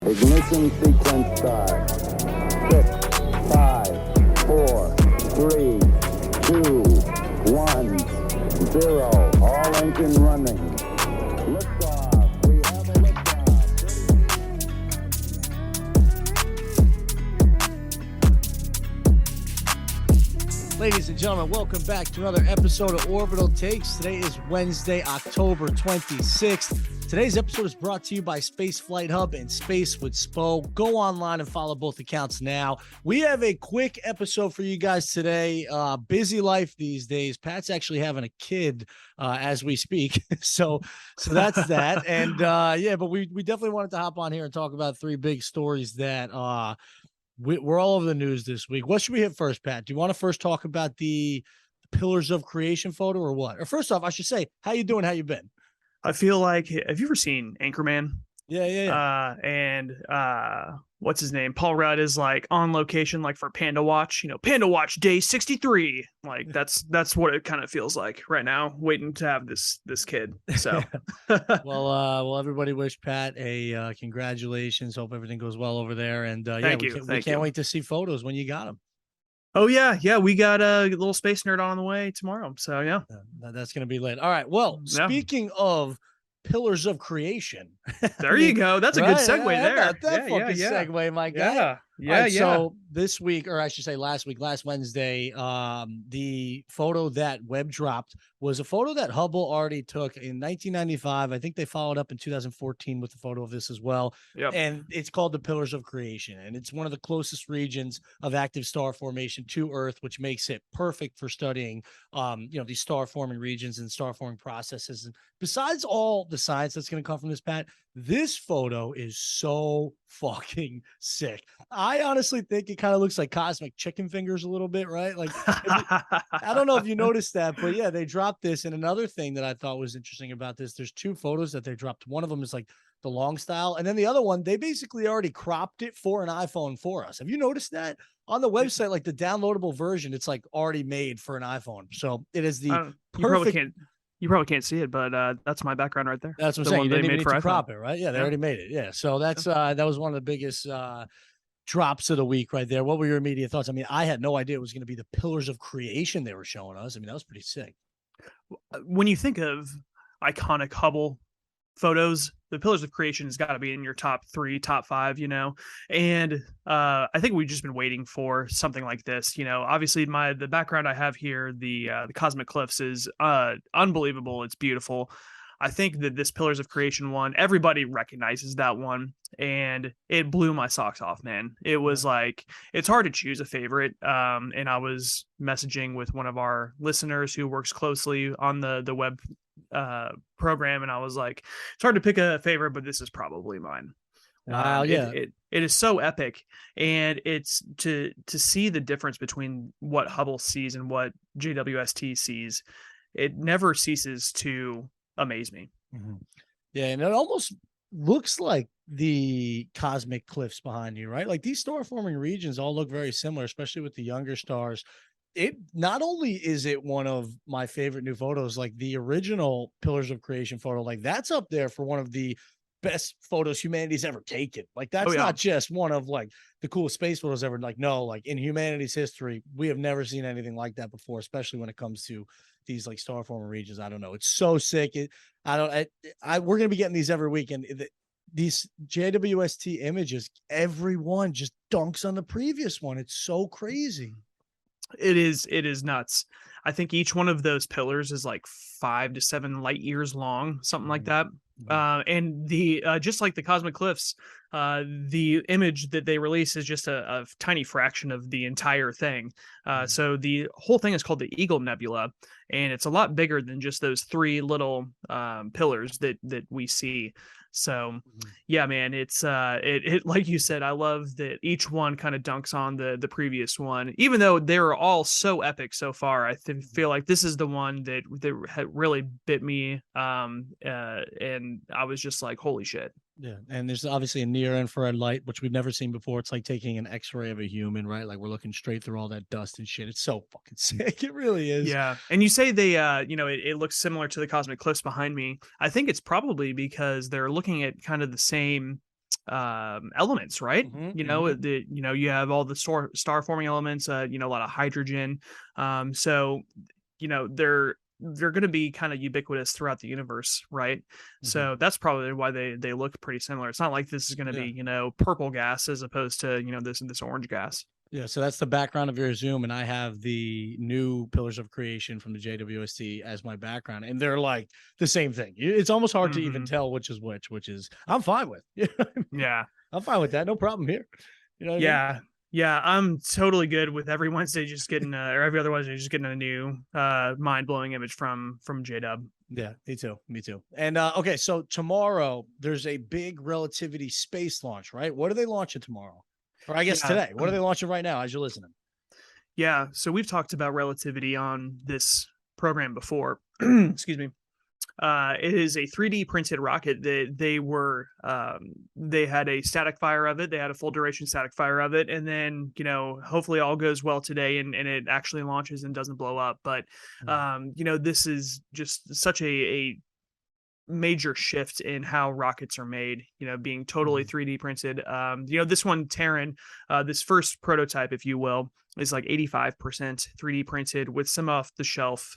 Ignition sequence start. 6, 5, 4, 3, 2, 1, 0. All engine running. Liftoff. We have a liftoff. Ladies and gentlemen, welcome back to another episode of Orbital Takes. Today is Wednesday, October 26th. Today's episode is brought to you by Space Flight Hub and Space with Spo. Go online and follow both accounts now. We have a quick episode for you guys today. Busy life these days. Pat's actually having a kid as we speak. So that's that. And but we definitely wanted to hop on here and talk about three big stories that we're all over the news this week. What should we hit first, Pat? Do you want to first talk about the Pillars of Creation photo or what? Or first off, I should say, how you doing? How you been? I feel like, have you ever seen Anchorman? Yeah. And what's his name? Paul Rudd is like on location, like for Panda Watch, Panda Watch day 63. Like that's what it kind of feels like right now, waiting to have this kid. So, well, everybody wish Pat a congratulations. Hope everything goes well over there. And we can't wait to see photos when you got them. Oh yeah, we got a little space nerd on the way tomorrow. So yeah, that's gonna be lit. All right. Well, speaking of Pillars of Creation, there you go. That's a good segue there. That fucking segue, my guy. Yeah. So this week, or I should say last Wednesday, the photo that web dropped was a photo that Hubble already took in 1995. I think they followed up in 2014 with a photo of this as well. Yep. And it's called the Pillars of Creation. And it's one of the closest regions of active star formation to Earth, which makes it perfect for studying, these star forming regions and star forming processes. And besides all the science that's going to come from this, Pat, this photo is so fucking sick. I honestly think it kind of looks like cosmic chicken fingers a little bit, right? Like, I don't know if you noticed that, but yeah, they dropped this. And another thing that I thought was interesting about this, there's two photos that they dropped. One of them is like the long style. And then the other one, they basically already cropped it for an iPhone for us. Have you noticed that on the website? Like the downloadable version, it's like already made for an iPhone. So it is the perfect. You probably can't see it, but that's my background right there. That's what I'm saying. You didn't even need to crop it, right? Yeah, they already made it. Yeah. So that's that was one of the biggest drops of the week right there. What were your immediate thoughts? I mean, I had no idea it was going to be the Pillars of Creation they were showing us. I mean, that was pretty sick. When you think of iconic Hubble photos, the Pillars of Creation has got to be in your top 3, top 5, and I think we've just been waiting for something like this. Obviously the background I have here, the Cosmic Cliffs, is unbelievable. It's beautiful. I think that this Pillars of Creation one, everybody recognizes that one, and it blew my socks off, man. It was like, it's hard to choose a favorite. And I was messaging with one of our listeners who works closely on the web program, and I was like, it's hard to pick a favorite, but this is probably mine. Wow. It is so epic, and it's to see the difference between what Hubble sees and what JWST sees. It never ceases to amaze me. Mm-hmm. Yeah, and it almost looks like the cosmic cliffs behind you, right? Like these star forming regions all look very similar, especially with the younger stars. It not only is it one of my favorite new photos, like the original Pillars of Creation photo, like that's up there for one of the best photos humanity's ever taken. Like that's not just one of like the coolest space photos ever. Like, no, like in humanity's history, we have never seen anything like that before, especially when it comes to these like star forming regions. I don't know. It's so sick. We're going to be getting these every week. And these JWST images, everyone just dunks on the previous one. It's so crazy. It is nuts. I think each one of those pillars is like 5 to 7 light years long, something like that. And the just like the Cosmic Cliffs, the image that they release is just a tiny fraction of the entire thing. So the whole thing is called the Eagle Nebula, and it's a lot bigger than just those 3 little pillars that we see. So yeah, man, it's it like you said, I love that each one kind of dunks on the previous one, even though they're all so epic so far. I feel like this is the one that had really bit me, and I was just like, holy shit. Yeah, and there's obviously a near infrared light, which we've never seen before. It's like taking an X-ray of a human, right? Like we're looking straight through all that dust and shit. It's so fucking sick. It really is. Yeah, and you say they, it looks similar to the Cosmic Cliffs behind me. I think it's probably because they're looking at kind of the same elements, right? Mhm, You know, mhm. you have all the star forming elements, a lot of hydrogen. So they're going to be kind of ubiquitous throughout the universe, right? Mhm. So that's probably why they look pretty similar. It's not like this is going to be Yeah. purple gas as opposed to this orange gas. Yeah, so that's the background of your Zoom, and I have the new Pillars of Creation from the JWST as my background, and they're like the same thing. It's almost hard to even Hmm. tell which is which is I'm fine with. You know what I mean? Yeah. I'm fine with that. No problem here. You know what I mean? Yeah. Yeah, I'm totally good with every Wednesday just getting or every other Wednesday just getting a new mind-blowing image from J-Dub. Yeah, me too. Me too. And okay, so tomorrow there's a big Relativity space launch, right? What are they launching tomorrow? Or I guess Yeah. today. What are they launching right now as you're listening? Yeah, so we've talked about relativity on this program before. Excuse me. It is a 3D printed rocket that they had a static fire of it. They had a full duration static fire of it. And then, hopefully all goes well today and it actually launches and doesn't blow up. But, Mm. this is just such a major shift in how rockets are made, being totally Mhm. 3D printed. This one, Terran, this first prototype, if you will, is like 85% 3D printed with some off the shelf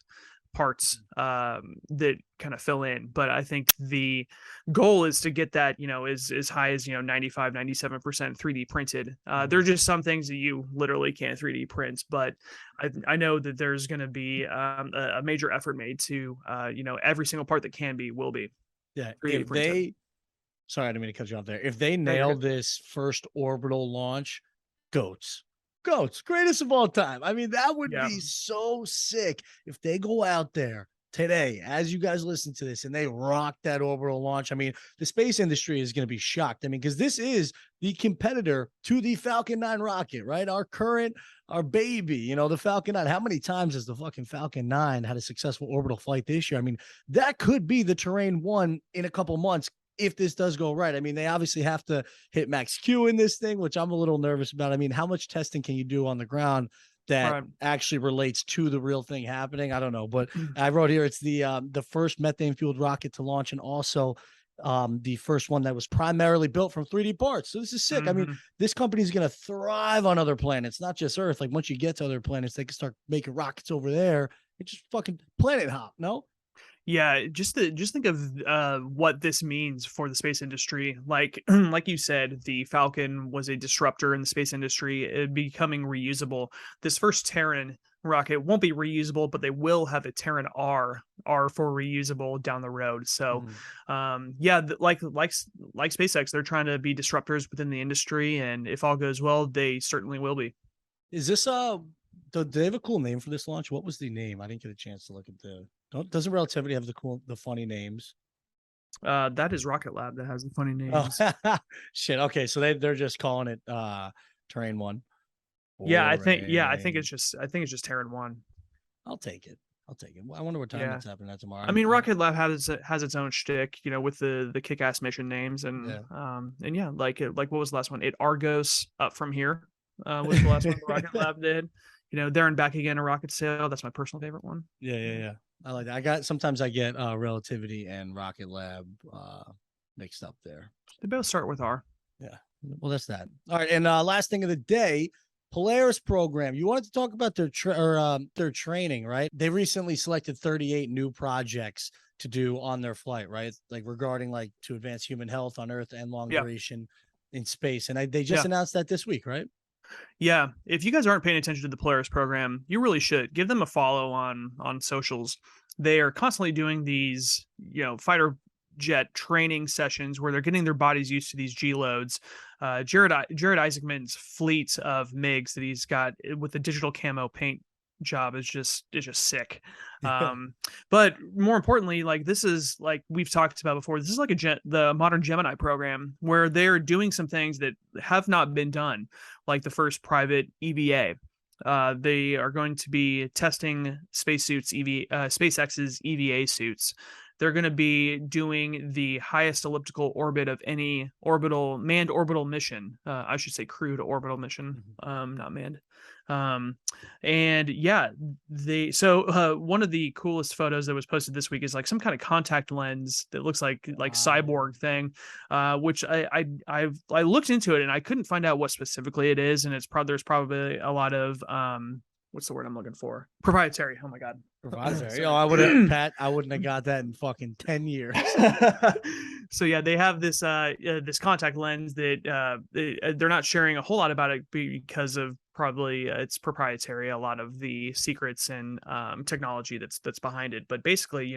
parts that kind of fill in. But I think the goal is to get that, as high as, 95, 97% 3D printed. There are Mhm. just some things that you literally can't 3D print, but I know that there's going to be a major effort made to, every single part that can be will be Yeah, 3D if printed. they sorry, I didn't mean to cut you off there. If they No, you're nail good. this first orbital launch, goats. Goats, greatest of all time. I mean, that would Yeah. be so sick if they go out there today, as you guys listen to this, and they rock that orbital launch. I mean, the space industry is going to be shocked. I mean, because this is the competitor to the Falcon 9 rocket, right? Our baby, the Falcon 9. How many times has the fucking Falcon 9 had a successful orbital flight this year? I mean, that could be the Terrain 1 in a couple months if this does go right. I mean, they obviously have to hit max Q in this thing, which I'm a little nervous about. I mean, how much testing can you do on the ground that Right. actually relates to the real thing happening? I don't know, but I wrote here it's the first methane fueled rocket to launch, and also the first one that was primarily built from 3D parts. So this is sick. I mean, Hmm. this company is going to thrive on other planets, not just Earth. Like once you get to other planets, they can start making rockets over there. It's just fucking planet hop. No. Yeah, just think of what this means for the space industry. Like like you said, the Falcon was a disruptor in the space industry, becoming reusable. This first Terran rocket won't be reusable, but they will have a Terran R for reusable down the road. So, Mhm. yeah, like SpaceX, they're trying to be disruptors within the industry, and if all goes well, they certainly will be. Is this do they have a cool name for this launch? What was the name? I didn't get a chance to look at doesn't Relativity have the funny names? That is Rocket Lab that has the funny Oh names. shit. Okay, so they're just calling it Terrain 1. Yeah, I think Boring. it's just Terran 1. I'll take it. I'll take it. I wonder what time Yeah. that's happening at tomorrow. I mean, Rocket Lab has its own shtick, with the kick-ass mission names Yeah. and yeah, like what was the last one? It Argos Up From Here was the last one Rocket Lab did. There and Back Again, a rocket sail. That's my personal favorite one. Yeah. I like that. Sometimes I get Relativity and Rocket Lab mixed up there. They both start with R. Yeah. Well, that's that. All right. And last thing of the day, Polaris program. You wanted to talk about their training, right? They recently selected 38 new projects to do on their flight, right? Like regarding like to advance human health on Earth and long Yeah. duration in space. And they just Yeah. announced that this week, right? Yeah. If you guys aren't paying attention to the Polaris program, you really should give them a follow on socials. They are constantly doing these, fighter jet training sessions where they're getting their bodies used to these G loads. Jared Isaacman's fleet of MiGs that he's got with the digital camo paint job is just sick. Yeah. But more importantly, like this is like we've talked about before, this is like the modern Gemini program where they're doing some things that have not been done, like the first private EVA. They are going to be testing SpaceX's EVA suits they're going to be doing the highest elliptical orbit of any manned orbital mission. I should say crewed orbital mission, not manned. And yeah, one of the coolest photos that was posted this week is like some kind of contact lens that looks like cyborg thing, which I looked into it and I couldn't find out what specifically it is, and there's probably a lot of what's the word I'm looking for? Proprietary. Oh my god. Proprietary. I would have Pat. I wouldn't have got that in fucking 10 years. So yeah, they have this this contact lens that they're not sharing a whole lot about it because of probably it's proprietary, a lot of the secrets and technology that's behind it. But basically,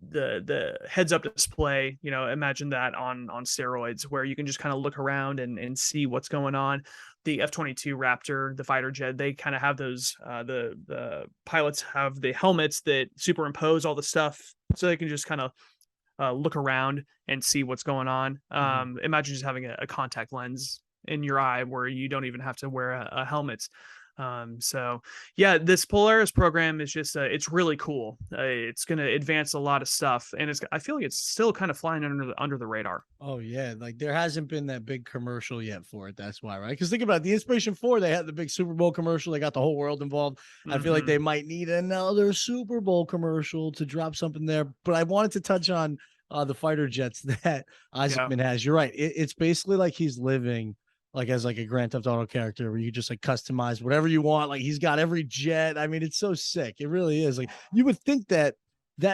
the heads up display, imagine that on steroids, where you can just kind of look around and see what's going on. The F-22 Raptor, the fighter jet, they kind of have those, the pilots have the helmets that superimpose all the stuff so they can just kind of look around and see what's going on. Imagine just having a contact lens in your eye where you don't even have to wear a helmet. So yeah, this Polaris program is just it's really cool. It's going to advance a lot of stuff, and I feel like it's still kind of flying under the radar. Oh yeah, like there hasn't been that big commercial yet for it. That's why, right? Because think about it, the Inspiration 4, they had the big Super Bowl commercial. They got the whole world involved. I feel like they might need another Super Bowl commercial to drop something there. But I wanted to touch on the fighter jets that Isaacman has. You're right. It's basically like he's living like as like a Grand Theft Auto character where you just like customize whatever you want. Like he's got every jet. I mean, it's so sick. It really is. Like you would think that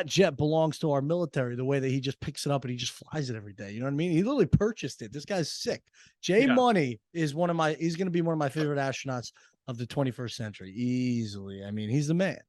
jet belongs to our military, the way that he just picks it up and he just flies it every day. You know what I mean? He literally purchased it. This guy's sick. Money is he's going to be one of my favorite astronauts of the 21st century. Easily. I mean, he's the man.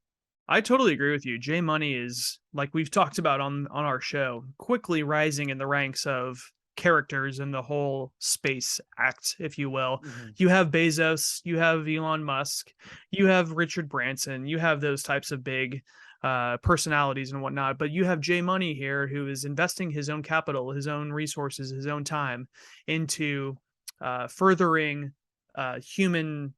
I totally agree with you. J Money is, like we've talked about on our show, quickly rising in the ranks of characters in the whole space act, if you will. You have Bezos, you have Elon Musk, you have Richard Branson, you have those types of big personalities and whatnot, but you have J Money here, who is investing his own capital, his own resources, his own time into furthering human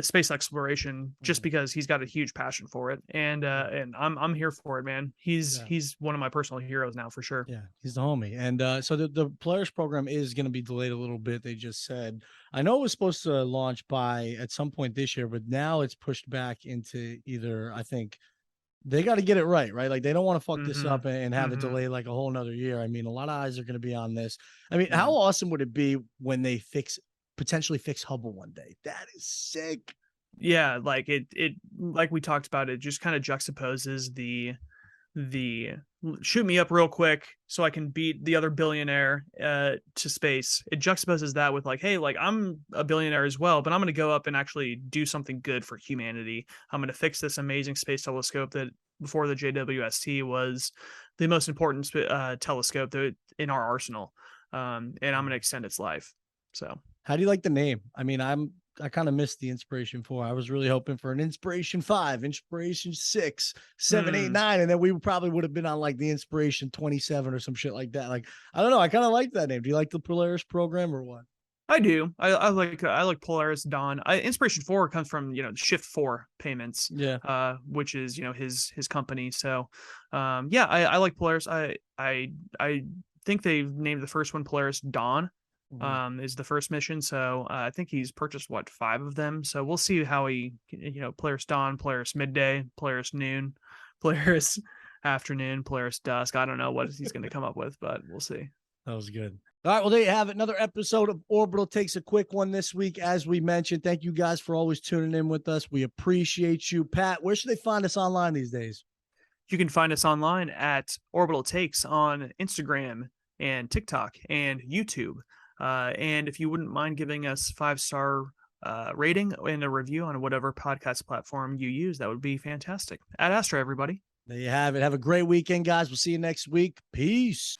space exploration, just because he's got a huge passion for it, and I'm here for it, man. He's one of my personal heroes now, for sure. Yeah, he's the homie. And so the Polaris program is going to be delayed a little bit. They just said, I know it was supposed to launch at some point this year, but now it's pushed back into either, I think they got to get it right? Like they don't want to fuck this up and have it delayed like a whole nother year. I mean, a lot of eyes are going to be on this. I mean, how awesome would it be when they potentially fix Hubble one day? That is sick. Yeah, like it like we talked about, it just kind of juxtaposes the shoot me up real quick so I can beat the other billionaire to space. It juxtaposes that with like, hey, like I'm a billionaire as well, but I'm going to go up and actually do something good for humanity. I'm going to fix this amazing space telescope that before the JWST was the most important telescope in our arsenal, and I'm going to extend its life. So how do you like the name? I mean, I kind of missed the Inspiration 4. I was really hoping for an Inspiration 5, Inspiration 6, 7, 8, 9, and then we probably would have been on like the Inspiration 27 or some shit like that. Like, I don't know. I kind of like that name. Do you like the Polaris program or what? I do. I like Polaris Dawn. Inspiration 4 comes from Shift 4 payments. Yeah. Which is his company. So, yeah, I like Polaris. I think they've named the first one Polaris Dawn. Is the first mission, so I think he's purchased 5 of them, so we'll see how he Polaris Dawn, Polaris Midday, Polaris Noon, Polaris Afternoon, Polaris Dusk. I don't know what he's going to come up with, but we'll see. That was good. All right, well, there you have it. Another episode of Orbital Takes a quick one this week. As we mentioned, thank you guys for always tuning in with us. We appreciate you. Pat, where should they find us online these days? You can find us online at Orbital Takes on Instagram and TikTok and YouTube. And if you wouldn't mind giving us 5-star rating and a review on whatever podcast platform you use, that would be fantastic. Ad Astra, everybody. There you have it. Have a great weekend, guys. We'll see you next week. Peace.